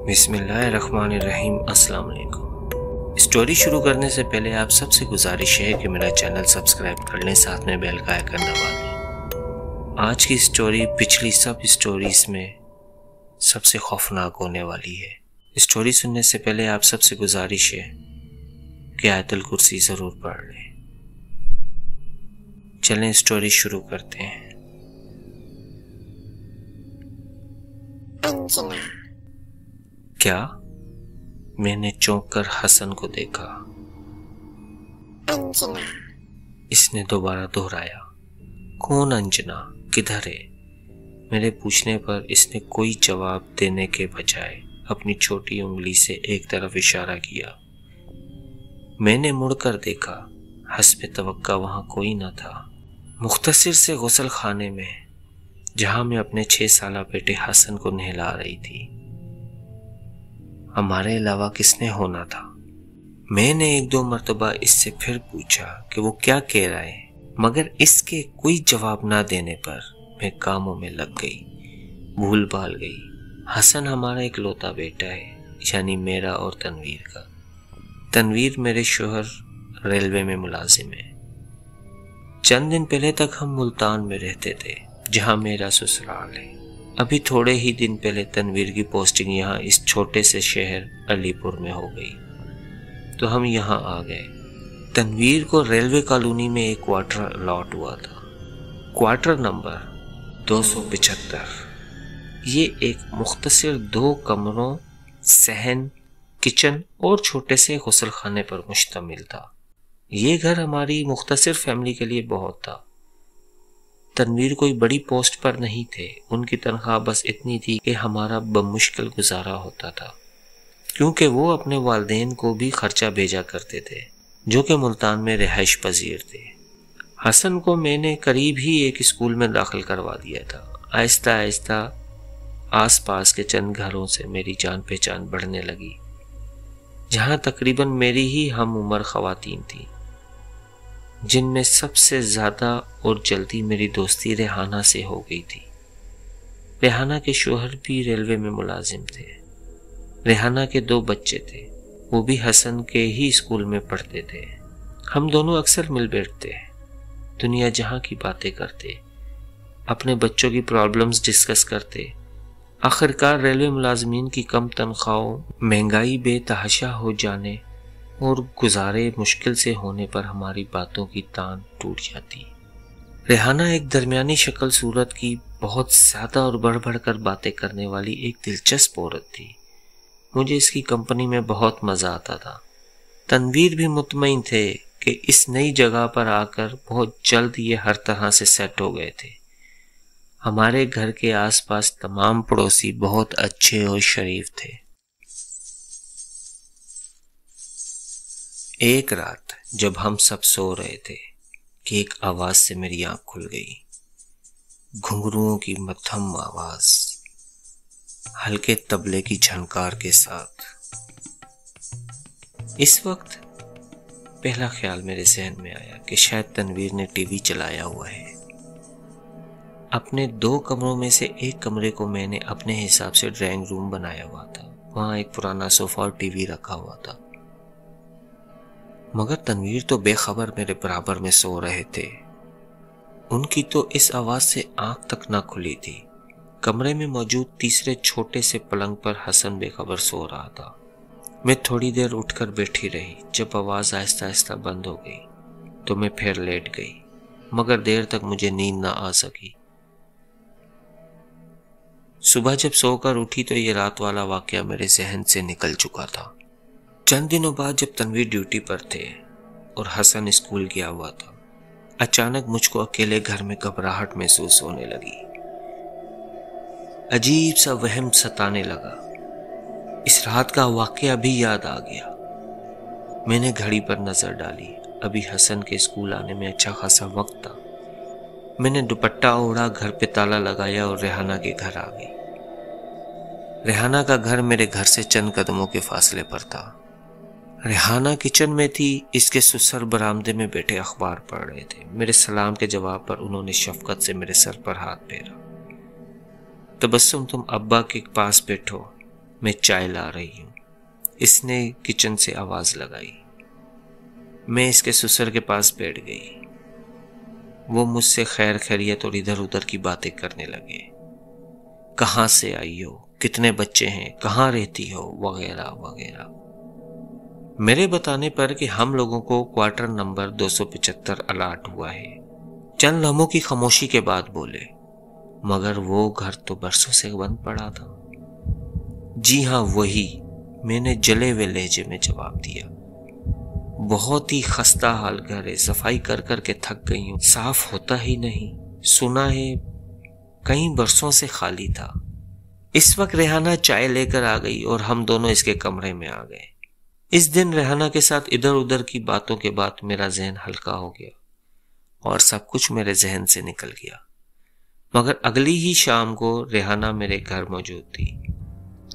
بسم اللہ الرحمن الرحیم۔ السلام علیکم۔ اسٹوری شروع کرنے سے پہلے آپ سب سے گزارش ہے کہ میرا چینل سبسکرائب کر لیں، ساتھ میں بیل کا آئیکن دبا دیں۔ آج کی اسٹوری پچھلی سب اسٹوریز میں سب سے خوفناک ہونے والی ہے۔ اسٹوری سننے سے پہلے آپ سب سے گزارش ہے کہ آیت الکرسی ضرور پڑھ لیں۔ چلیں اسٹوری شروع کرتے ہیں۔ انجنا۔ کیا؟ میں نے چونک کر حسن کو دیکھا۔ انجنا۔ اس نے دوبارہ دہرایا۔ کون انجنا؟ کدھر ہے؟ میرے پوچھنے پر اس نے کوئی جواب دینے کے بجائے اپنی چھوٹی انگلی سے ایک طرف اشارہ کیا۔ میں نے مڑ کر دیکھا، حسب توقع وہاں کوئی نہ تھا۔ مختصر سے غسل خانے میں، جہاں میں اپنے 6 سالہ بیٹے حسن کو نہلا رہی تھی۔ ہمارے علاوہ کس نے ہونا تھا؟ میں نے 1-2 مرتبہ اس سے پھر پوچھا کہ وہ کیا کہہ رہا ہے، مگر اس کے کوئی جواب نہ دینے پر میں کاموں میں لگ گئی، بھول بھال گئی۔ حسن ہمارا اکلوتا بیٹا ہے، یعنی میرا اور تنویر کا۔ تنویر میرے شوہر ریلوے میں ملازم ہے۔ چند دن پہلے تک ہم ملتان میں رہتے تھے، جہاں میرا سسرال ہے۔ ابھی تھوڑے ہی دن پہلے تنویر کی پوسٹنگ یہاں اس چھوٹے سے شہر علی پور میں ہو گئی، تو ہم یہاں آ گئے۔ تنویر کو ریلوے کالونی میں ایک کوارٹر الاٹ ہوا تھا، کوارٹر نمبر 275۔ یہ ایک مختصر 2 کمروں، صحن، کچن اور چھوٹے سے غسل خانے پر مشتمل تھا۔ یہ گھر ہماری مختصر فیملی کے لیے بہت تھا۔ تنویر کوئی بڑی پوسٹ پر نہیں تھے، ان کی تنخواہ بس اتنی تھی کہ ہمارا بمشکل گزارا ہوتا تھا، کیونکہ وہ اپنے والدین کو بھی خرچہ بھیجا کرتے تھے، جو کہ ملتان میں رہائش پذیر تھے۔ حسن کو میں نے قریب ہی ایک اسکول میں داخل کروا دیا تھا۔ آہستہ آہستہ آس پاس کے چند گھروں سے میری جان پہچان بڑھنے لگی، جہاں تقریباً میری ہی ہم عمر خواتین تھیں، جن میں سب سے زیادہ اور جلدی میری دوستی ریحانہ سے ہو گئی تھی۔ ریحانہ کے شوہر بھی ریلوے میں ملازم تھے۔ ریحانہ کے 2 بچے تھے، وہ بھی حسن کے ہی اسکول میں پڑھتے تھے۔ ہم دونوں اکثر مل بیٹھتے، دنیا جہاں کی باتیں کرتے، اپنے بچوں کی پرابلمز ڈسکس کرتے۔ آخرکار ریلوے ملازمین کی کم تنخواہوں، مہنگائی بے تحاشا ہو جانے اور گزارے مشکل سے ہونے پر ہماری باتوں کی تان ٹوٹ جاتی۔ ریحانہ ایک درمیانی شکل صورت کی، بہت زیادہ اور بڑھ بڑھ کر باتیں کرنے والی ایک دلچسپ عورت تھی۔ مجھے اس کی کمپنی میں بہت مزہ آتا تھا۔ تنویر بھی مطمئن تھے کہ اس نئی جگہ پر آ کر بہت جلد یہ ہر طرح سے سیٹ ہو گئے تھے۔ ہمارے گھر کے آس پاس تمام پڑوسی بہت اچھے اور شریف تھے۔ ایک رات جب ہم سب سو رہے تھے کہ ایک آواز سے میری آنکھ کھل گئی، گھنگروؤں کی مدھم آواز، ہلکے طبلے کی جھنکار کے ساتھ۔ اس وقت پہلا خیال میرے ذہن میں آیا کہ شاید تنویر نے ٹی وی چلایا ہوا ہے۔ اپنے 2 کمروں میں سے ایک کمرے کو میں نے اپنے حساب سے ڈرائنگ روم بنایا ہوا تھا، وہاں ایک پرانا صوفہ اور ٹی وی رکھا ہوا تھا، مگر تنویر تو بے خبر میرے برابر میں سو رہے تھے۔ ان کی تو اس آواز سے آنکھ تک نہ کھلی تھی۔ کمرے میں موجود تیسرے چھوٹے سے پلنگ پر حسن بے خبر سو رہا تھا۔ میں تھوڑی دیر اٹھ کر بیٹھی رہی۔ جب آواز آہستہ آہستہ بند ہو گئی تو میں پھر لیٹ گئی، مگر دیر تک مجھے نیند نہ آ سکی۔ صبح جب سو کر اٹھی تو یہ رات والا واقعہ میرے ذہن سے نکل چکا تھا۔ چند دنوں بعد جب تنویر ڈیوٹی پر تھے اور حسن اسکول گیا ہوا تھا، اچانک مجھ کو اکیلے گھر میں گھبراہٹ محسوس ہونے لگی۔ عجیب سا وہم ستانے لگا۔ اس رات کا واقعہ بھی یاد آ گیا۔ میں نے گھڑی پر نظر ڈالی، ابھی حسن کے اسکول آنے میں اچھا خاصا وقت تھا۔ میں نے دوپٹہ اوڑھا، گھر پہ تالا لگایا اور ریحانہ کے گھر آ گئی۔ ریحانہ کا گھر میرے گھر سے چند قدموں کے فاصلے پر تھا۔ ریحانہ کچن میں تھی، اس کے سسر برآمدے میں بیٹھے اخبار پڑھ رہے تھے۔ میرے سلام کے جواب پر انہوں نے شفقت سے میرے سر پر ہاتھ پھیرا۔ تبسم، تم ابا کے پاس بیٹھو، میں چائے لا رہی ہوں۔ اس نے کچن سے آواز لگائی۔ میں اس کے سسر کے پاس بیٹھ گئی۔ وہ مجھ سے خیر خیریت اور ادھر ادھر کی باتیں کرنے لگے۔ کہاں سے آئی ہو، کتنے بچے ہیں، کہاں رہتی ہو، وغیرہ وغیرہ۔ میرے بتانے پر کہ ہم لوگوں کو کوارٹر نمبر 275 الاٹ ہوا ہے، چند لمحوں کی خاموشی کے بعد بولے، مگر وہ گھر تو برسوں سے بند پڑا تھا۔ جی ہاں وہی، میں نے جلے ہوئے لہجے میں جواب دیا۔ بہت ہی خستہ حال گھر ہے، صفائی کر کر کے تھک گئی ہوں، صاف ہوتا ہی نہیں، سنا ہے کئی برسوں سے خالی تھا۔ اس وقت ریحانہ چائے لے کر آ گئی اور ہم دونوں اس کے کمرے میں آ گئے۔ اس دن ریحانہ کے ساتھ ادھر ادھر کی باتوں کے بعد میرا ذہن ہلکا ہو گیا اور سب کچھ میرے ذہن سے نکل گیا۔ مگر اگلی ہی شام کو ریحانہ میرے گھر موجود تھی۔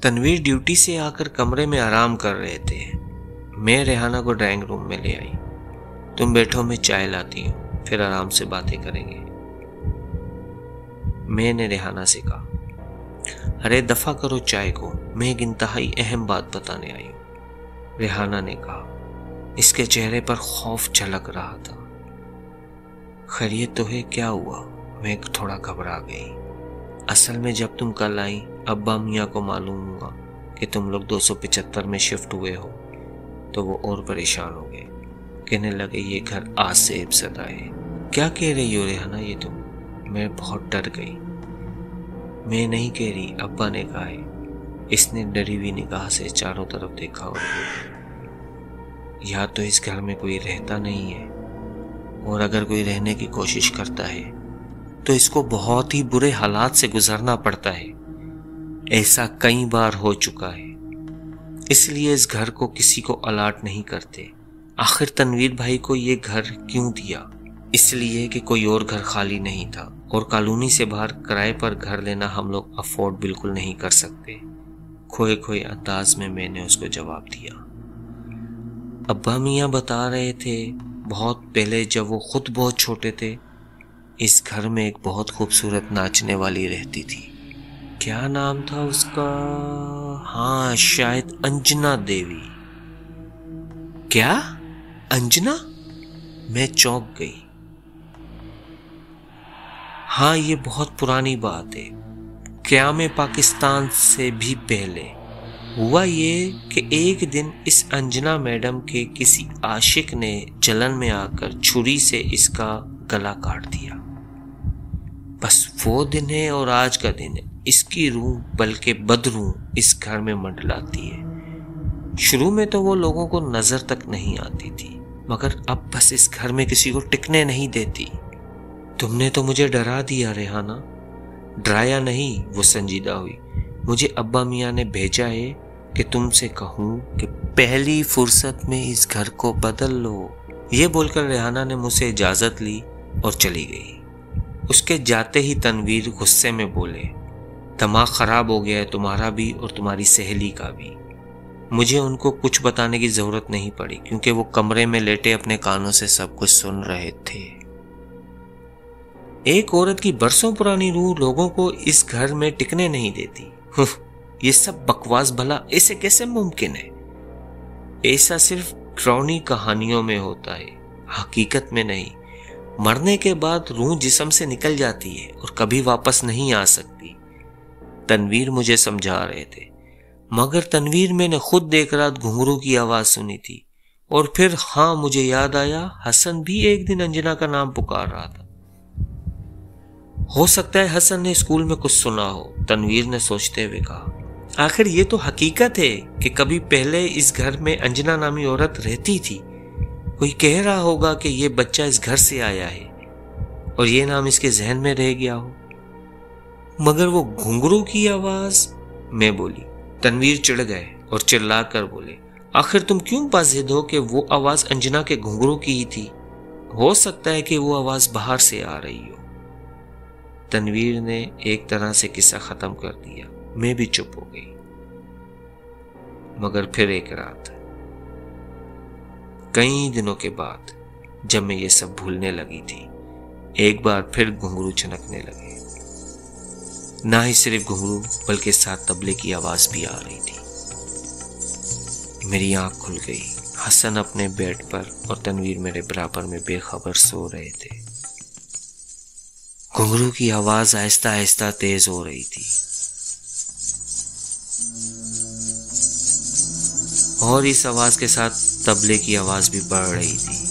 تنویر ڈیوٹی سے آ کر کمرے میں آرام کر رہے تھے۔ میں ریحانہ کو ڈرائنگ روم میں لے آئی۔ تم بیٹھو، میں چائے لاتی ہوں، پھر آرام سے باتیں کریں گے۔ میں نے ریحانہ سے کہا، ارے دفع کرو چائے کو، میں ایک انتہائی اہم بات بتانے آئی ہوں۔ ریحانہ نے کہا۔ اس کے چہرے پر خوف جھلک رہا تھا۔ خیریت تو ہے، کیا ہوا؟ میں تھوڑا گھبرا گئی۔ اصل میں جب تم کل آئی، ابا میاں کو معلوم ہوا کہ تم لوگ 275 میں شفٹ ہوئے ہو تو وہ اور پریشان ہو گئے، کہنے لگے یہ گھر آج سے ابتدا ہے۔ کیا کہہ رہی ہو ریحانہ یہ تم؟ میں بہت ڈر گئی۔ میں نہیں کہہ رہی، ابا نے کہا ہے۔ اس نے ڈری ہوئی نگاہ سے چاروں طرف دیکھا اور یا تو اس گھر میں کوئی رہتا نہیں ہے، اور اگر کوئی رہنے کی کوشش کرتا ہے تو اس کو بہت ہی برے حالات سے گزرنا پڑتا ہے۔ ایسا کئی بار ہو چکا ہے، اس لیے اس گھر کو کسی کو الاٹ نہیں کرتے۔ آخر تنویر بھائی کو یہ گھر کیوں دیا؟ اس لیے کہ کوئی اور گھر خالی نہیں تھا، اور کالونی سے باہر کرائے پر گھر لینا ہم لوگ افورڈ بالکل نہیں کر سکتے۔ کھوئے کھوئے انداز میں نے اس کو جواب دیا۔ ابا میاں بتا رہے تھے بہت پہلے جب وہ خود بہت چھوٹے تھے، اس گھر میں ایک بہت خوبصورت ناچنے والی رہتی تھی۔ کیا نام تھا اس کا؟ ہاں شاید انجنا دیوی۔ کیا؟ انجنا؟ میں چونک گئی۔ ہاں یہ بہت پرانی بات ہے، قیام پاکستان سے بھی پہلے۔ ہوا یہ کہ ایک دن اس انجنا میڈم کے کسی عاشق نے جلن میں آ کر چھری سے اس کا گلا کاٹ دیا۔ بس وہ دن ہے اور آج کا دن ہے۔ اس کی روح بلکہ بدروح اس گھر میں منڈلاتی ہے۔ شروع میں تو وہ لوگوں کو نظر تک نہیں آتی تھی، مگر اب بس اس گھر میں کسی کو ٹکنے نہیں دیتی۔ تم نے تو مجھے ڈرا دیا ریحانہ۔ ڈرایا نہیں، وہ سنجیدہ ہوئی۔ مجھے ابا میاں نے بھیجا ہے کہ تم سے کہوں کہ پہلی فرصت میں اس گھر کو بدل لو۔ یہ بول کر ریحانہ نے مجھ سے اجازت لی اور چلی گئی۔ اس کے جاتے ہی تنویر غصے میں بولے، دماغ خراب ہو گیا ہے تمہارا بھی اور تمہاری سہیلی کا بھی۔ مجھے ان کو کچھ بتانے کی ضرورت نہیں پڑی، کیونکہ وہ کمرے میں لیٹے اپنے کانوں سے سب کچھ سن رہے تھے۔ ایک عورت کی برسوں پرانی روح لوگوں کو اس گھر میں ٹکنے نہیں دیتی۔ یہ سب بکواس بھلا ایسے کیسے ممکن ہے؟ ایسا صرف ڈراؤنی کہانیوں میں ہوتا ہے، حقیقت میں نہیں۔ مرنے کے بعد روح جسم سے نکل جاتی ہے اور کبھی واپس نہیں آ سکتی۔ تنویر مجھے سمجھا رہے تھے، مگر تنویر میں نے خود ایک رات گھنگرو کی آواز سنی تھی، اور پھر ہاں مجھے یاد آیا حسن بھی ایک دن انجنا کا نام پکار رہا تھا۔ ہو سکتا ہے حسن نے اسکول میں کچھ سنا ہو، تنویر نے سوچتے ہوئے کہا۔ آخر یہ تو حقیقت ہے کہ کبھی پہلے اس گھر میں انجنا نامی عورت رہتی تھی۔ کوئی کہہ رہا ہوگا کہ یہ بچہ اس گھر سے آیا ہے اور یہ نام اس کے ذہن میں رہ گیا ہو۔ مگر وہ گھنگرو کی آواز، میں بولی۔ تنویر چڑھ گئے اور چلا کر بولے، آخر تم کیوں بازد ہو کہ وہ آواز انجنا کے گھنگرو کی ہی تھی؟ ہو سکتا ہے کہ وہ آواز باہر سے آ رہی ہو۔ تنویر نے ایک طرح سے قصہ ختم کر دیا۔ میں بھی چپ ہو گئی۔ مگر پھر ایک رات، کئی دنوں کے بعد، جب میں یہ سب بھولنے لگی تھی، ایک بار پھر گھنگرو چھنکنے لگے۔ نہ ہی صرف گھنگرو بلکہ ساتھ طبلے کی آواز بھی آ رہی تھی۔ میری آنکھ کھل گئی۔ حسن اپنے بیڈ پر اور تنویر میرے برابر میں بے خبر سو رہے تھے۔ گھنگرو کی آواز آہستہ آہستہ تیز ہو رہی تھی اور اس آواز کے ساتھ طبلے کی آواز بھی بڑھ رہی تھی،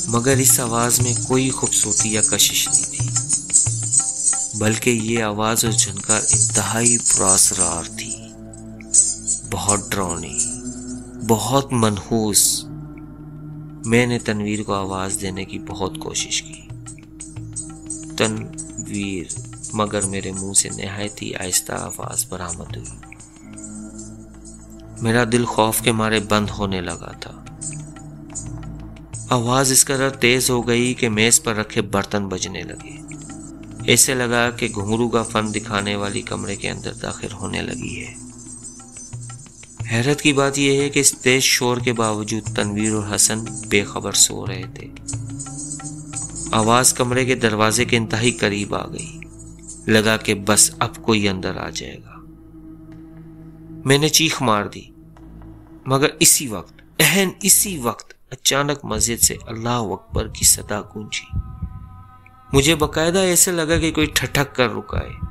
مگر اس آواز میں کوئی خوبصورتی یا کشش نہیں تھی، بلکہ یہ آواز اور جھنکار انتہائی پراسرار تھی، بہت ڈراؤنی، بہت منحوس۔ میں نے تنویر کو آواز دینے کی بہت کوشش کی، تنویر، مگر میرے منہ سے نہایت ہی آہستہ آواز برآمد ہوئی۔ میرا دل خوف کے مارے بند ہونے لگا تھا۔ آواز اس قدر تیز ہو گئی کہ میز پر رکھے برتن بجنے لگے۔ ایسے لگا کہ گھنگرو کا فن دکھانے والی کمرے کے اندر داخل ہونے لگی ہے۔ حیرت کی بات یہ ہے کہ اس تیز شور کے باوجود تنویر اور حسن بے خبر سو رہے تھے۔ آواز کمرے کے دروازے کے انتہائی قریب آ گئی۔ لگا کہ بس اب کوئی اندر آ جائے گا۔ میں نے چیخ مار دی، مگر اسی وقت اچانک مسجد سے اللہ اکبر کی صدا گونجی۔ مجھے باقاعدہ ایسے لگا کہ کوئی ٹھٹک کر رکا ہے۔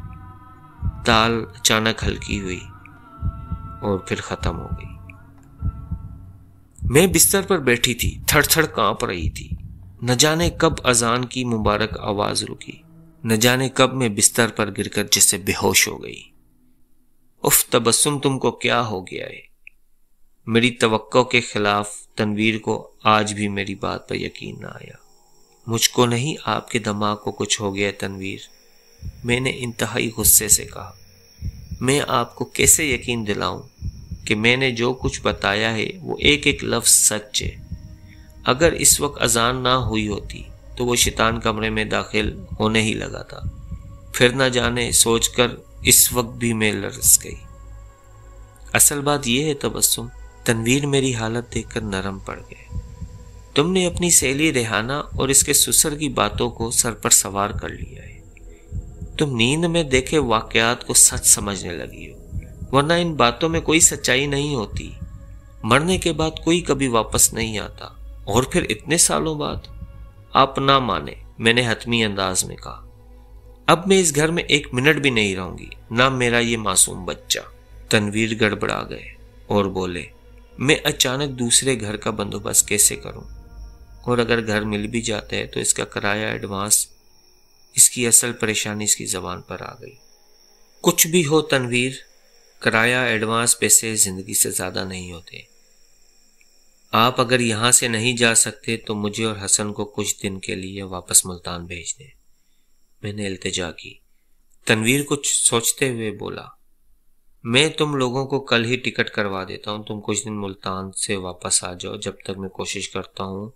تال اچانک ہلکی ہوئی اور پھر ختم ہو گئی۔ میں بستر پر بیٹھی تھی، تھڑ تھڑ کانپ رہی تھی۔ نہ جانے کب اذان کی مبارک آواز رکی، نہ جانے کب میں بستر پر گر کر جیسے بے ہوش ہو گئی۔ اف تبسم، تم کو کیا ہو گیا ہے؟ میری توقع کے خلاف تنویر کو آج بھی میری بات پر یقین نہ آیا۔ مجھ کو نہیں، آپ کے دماغ کو کچھ ہو گیا تنویر، میں نے انتہائی غصے سے کہا۔ میں آپ کو کیسے یقین دلاؤں کہ میں نے جو کچھ بتایا ہے وہ ایک ایک لفظ سچ ہے۔ اگر اس وقت اذان نہ ہوئی ہوتی تو وہ شیطان کمرے میں داخل ہونے ہی لگا تھا۔ پھر نہ جانے سوچ کر اس وقت بھی میں لرز گئی۔ اصل بات یہ ہے تبسم، تنویر میری حالت دیکھ کر نرم پڑ گئے۔ تم نے اپنی سہیلی ریحانہ اور اس کے سسر کی باتوں کو سر پر سوار کر لیا ہے۔ تم نیند میں دیکھے واقعات کو سچ سمجھنے لگی ہو، ورنہ ان باتوں میں کوئی سچائی نہیں ہوتی۔ مرنے کے بعد کوئی کبھی واپس نہیں آتا، اور پھر اتنے سالوں بعد۔ آپ نہ مانے، میں نے حتمی انداز میں کہا۔ اب میں اس گھر میں ایک منٹ بھی نہیں رہوں گی، نہ میرا یہ معصوم بچہ۔ تنویر گڑبڑا گئے اور بولے، میں اچانک دوسرے گھر کا بندوبست کیسے کروں؟ اور اگر گھر مل بھی جاتا ہے تو اس کا کرایہ ایڈوانس؟ اس کی اصل پریشانی اس کی زبان پر آ گئی۔ کچھ بھی ہو تنویر، کرایہ ایڈوانس پیسے زندگی سے زیادہ نہیں ہوتے۔ آپ اگر یہاں سے نہیں جا سکتے تو مجھے اور حسن کو کچھ دن کے لیے واپس ملتان بھیج دیں۔ میں نے التجا کی۔ تنویر کچھ سوچتے ہوئے بولا، میں تم لوگوں کو کل ہی ٹکٹ کروا دیتا ہوں، تم کچھ دن ملتان سے واپس آ جاؤ، جب تک میں کوشش کرتا ہوں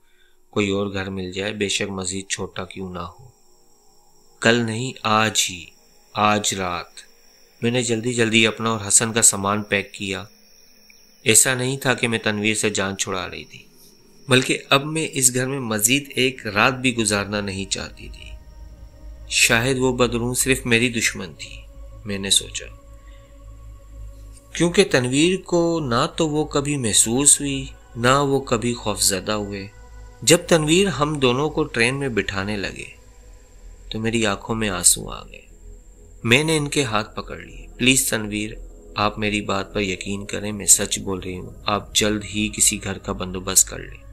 کوئی اور گھر مل جائے، بے شک مزید چھوٹا کیوں نہ ہو۔ کل نہیں، آج ہی، آج رات۔ میں نے جلدی جلدی اپنا اور حسن کا سامان پیک کیا۔ ایسا نہیں تھا کہ میں تنویر سے جان چھڑا رہی تھی، بلکہ اب میں اس گھر میں مزید ایک رات بھی گزارنا نہیں چاہتی تھی۔ شاید وہ بدروح صرف میری دشمن تھی، میں نے سوچا، کیونکہ تنویر کو نہ تو وہ کبھی محسوس ہوئی، نہ وہ کبھی خوفزدہ ہوئے۔ جب تنویر ہم دونوں کو ٹرین میں بٹھانے لگے تو میری آنکھوں میں آنسو آ گئے۔ میں نے ان کے ہاتھ پکڑ لیے۔ پلیز تنویر، آپ میری بات پر یقین کریں، میں سچ بول رہی ہوں، آپ جلد ہی کسی گھر کا بندوبست کر لیں،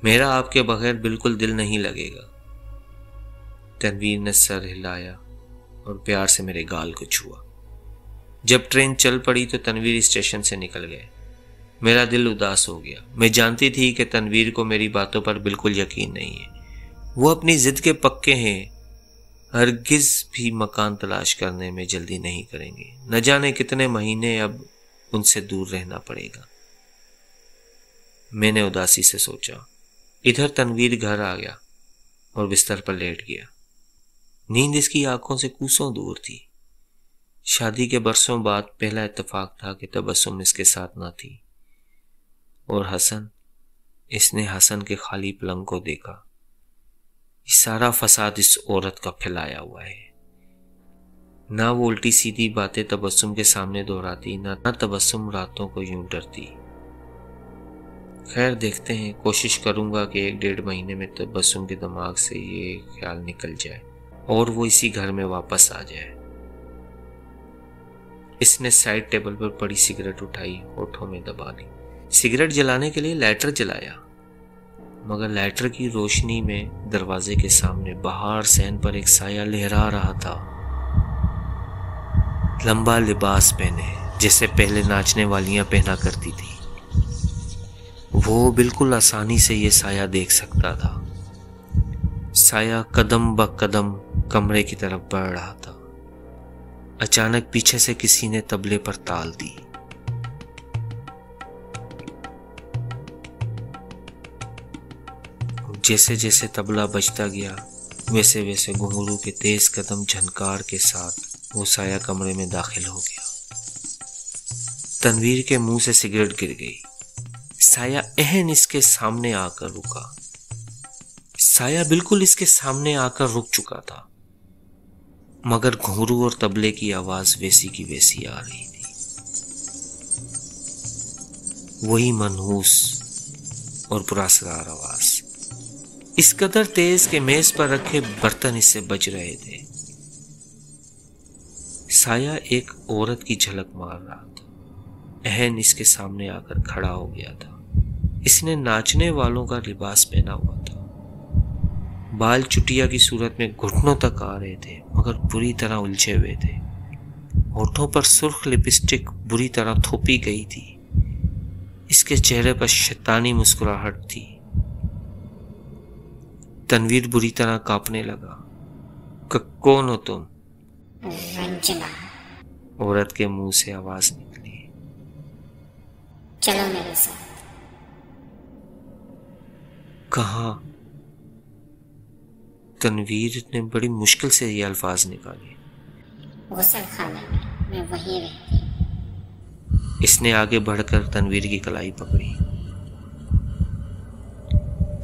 میرا آپ کے بغیر بالکل دل نہیں لگے گا۔ تنویر نے سر ہلایا اور پیار سے میرے گال کو چھوا۔ جب ٹرین چل پڑی تو تنویر اسٹیشن سے نکل گئے۔ میرا دل اداس ہو گیا۔ میں جانتی تھی کہ تنویر کو میری باتوں پر بالکل یقین نہیں ہے، وہ اپنی ضد کے پکے ہیں، ہرگز بھی مکان تلاش کرنے میں جلدی نہیں کریں گے۔ نہ جانے کتنے مہینے اب ان سے دور رہنا پڑے گا۔ میں نے اداسی سے سوچا۔ ادھر تنویر گھر آ گیا اور بستر پر لیٹ گیا۔ نیند اس کی آنکھوں سے کوسوں دور تھی۔ شادی کے برسوں بعد پہلا اتفاق تھا کہ تبسم اس کے ساتھ نہ تھی۔ اور حسن، اس نے حسن کے خالی پلنگ کو دیکھا۔ یہ سارا فساد اس عورت کا پھیلایا ہوا ہے۔ نہ وہ الٹی سیدھی باتیں تبسم کے سامنے دہراتی، نہ تبسم راتوں کو یوں ڈرتی۔ خیر دیکھتے ہیں، کوشش کروں گا کہ 1-1.5 مہینے میں تبسم کے دماغ سے یہ خیال نکل جائے اور وہ اسی گھر میں واپس آ جائے۔ اس نے سائڈ ٹیبل پر پڑی سگریٹ اٹھائی، ہونٹوں میں دبا لی۔ سگریٹ جلانے کے لیے لائٹر جلایا، مگر لائٹر کی روشنی میں دروازے کے سامنے بہار صحن پر ایک سایہ لہرا رہا تھا، لمبا لباس پہنے جیسے پہلے ناچنے والیاں پہنا کرتی تھی۔ وہ بالکل آسانی سے یہ سایہ دیکھ سکتا تھا۔ سایہ قدم بہ قدم کمرے کی طرف بڑھ رہا تھا۔ اچانک پیچھے سے کسی نے طبلے پر تال دی۔ جیسے جیسے طبلہ بجتا گیا ویسے ویسے گھنگرو کے تیز قدم جھنکار کے ساتھ وہ سایہ کمرے میں داخل ہو گیا۔ تنویر کے منہ سے سگریٹ گر گئی۔ سایہ اہن اس کے سامنے آ کر رکا۔ سایہ بالکل اس کے سامنے آ کر رک چکا تھا، مگر گھنگرو اور طبلے کی آواز ویسی کی ویسی آ رہی تھی، وہی منحوس اور پراسرار آواز، اس قدر تیز کہ میز پر رکھے برتن اس سے بج رہے تھے۔ سایہ ایک عورت کی جھلک مار رہا تھا، اہن اس کے سامنے آ کر کھڑا ہو گیا تھا۔ اس نے ناچنے والوں کا لباس پہنا ہوا تھا، بال چٹیا کی صورت میں گھٹنوں تک آ رہے تھے مگر بری طرح الجھے ہوئے تھے، ہونٹوں پر سرخ لپسٹک بری طرح تھوپی گئی تھی، اس کے چہرے پر شیطانی مسکراہٹ تھی۔ تنویر بری طرح کانپنے لگا۔ کون ہو تم؟ رنجنا، عورت کے منہ سے آواز نکلی۔ چلو میرے ساتھ۔ کہاں؟ تنویر نے بڑی مشکل سے یہ الفاظ نکالے۔ غسل خانے میں وہیں رہتی۔ اس نے آگے بڑھ کر تنویر کی کلائی پکڑی۔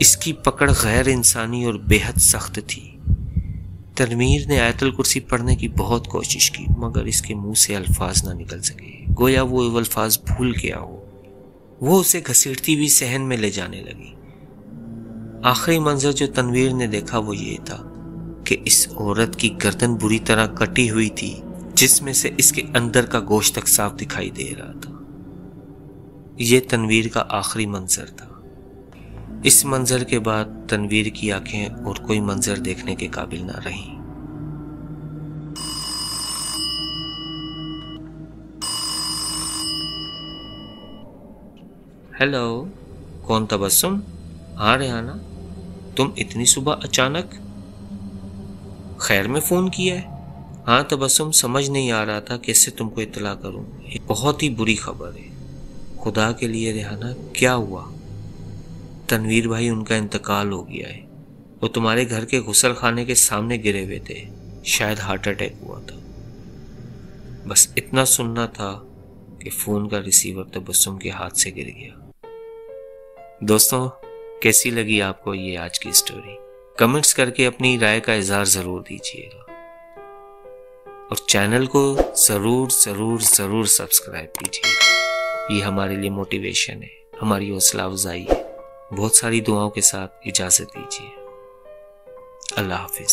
اس کی پکڑ غیر انسانی اور بے حد سخت تھی۔ تنویر نے آیت الکرسی پڑھنے کی بہت کوشش کی مگر اس کے منہ سے الفاظ نہ نکل سکے، گویا وہ الفاظ بھول گیا ہو۔ وہ اسے گھسیٹتی ہوئی صحن میں لے جانے لگی۔ آخری منظر جو تنویر نے دیکھا وہ یہ تھا کہ اس عورت کی گردن بری طرح کٹی ہوئی تھی، جس میں سے اس کے اندر کا گوشت تک صاف دکھائی دے رہا تھا۔ یہ تنویر کا آخری منظر تھا۔ اس منظر کے بعد تنویر کی آنکھیں اور کوئی منظر دیکھنے کے قابل نہ رہیں۔ ہیلو، کون؟ تبسم؟ ہاں ریحانہ، تم اتنی صبح اچانک؟ خیر میں فون کیا ہے؟ ہاں تبسم، سمجھ نہیں آ رہا تھا کیسے تم کو اطلاع کروں، یہ بہت ہی بری خبر ہے۔ خدا کے لیے ریحانہ، کیا ہوا؟ تنویر بھائی، ان کا انتقال ہو گیا ہے، وہ تمہارے گھر کے غسل خانے کے سامنے گرے ہوئے تھے، شاید ہارٹ اٹیک ہوا تھا۔ بس اتنا سننا تھا کہ فون کا ریسیور تبسم کے ہاتھ سے گر گیا۔ دوستوں، کیسی لگی آپ کو یہ آج کی سٹوری؟ کمنٹس کر کے اپنی رائے کا اظہار ضرور دیجیے گا، اور چینل کو ضرور ضرور ضرور سبسکرائب کیجیے گا۔ یہ ہمارے لیے موٹیویشن ہے، ہماری حوصلہ افزائی ہے۔ بہت ساری دعاؤں کے ساتھ اجازت دیجیے۔ اللہ حافظ۔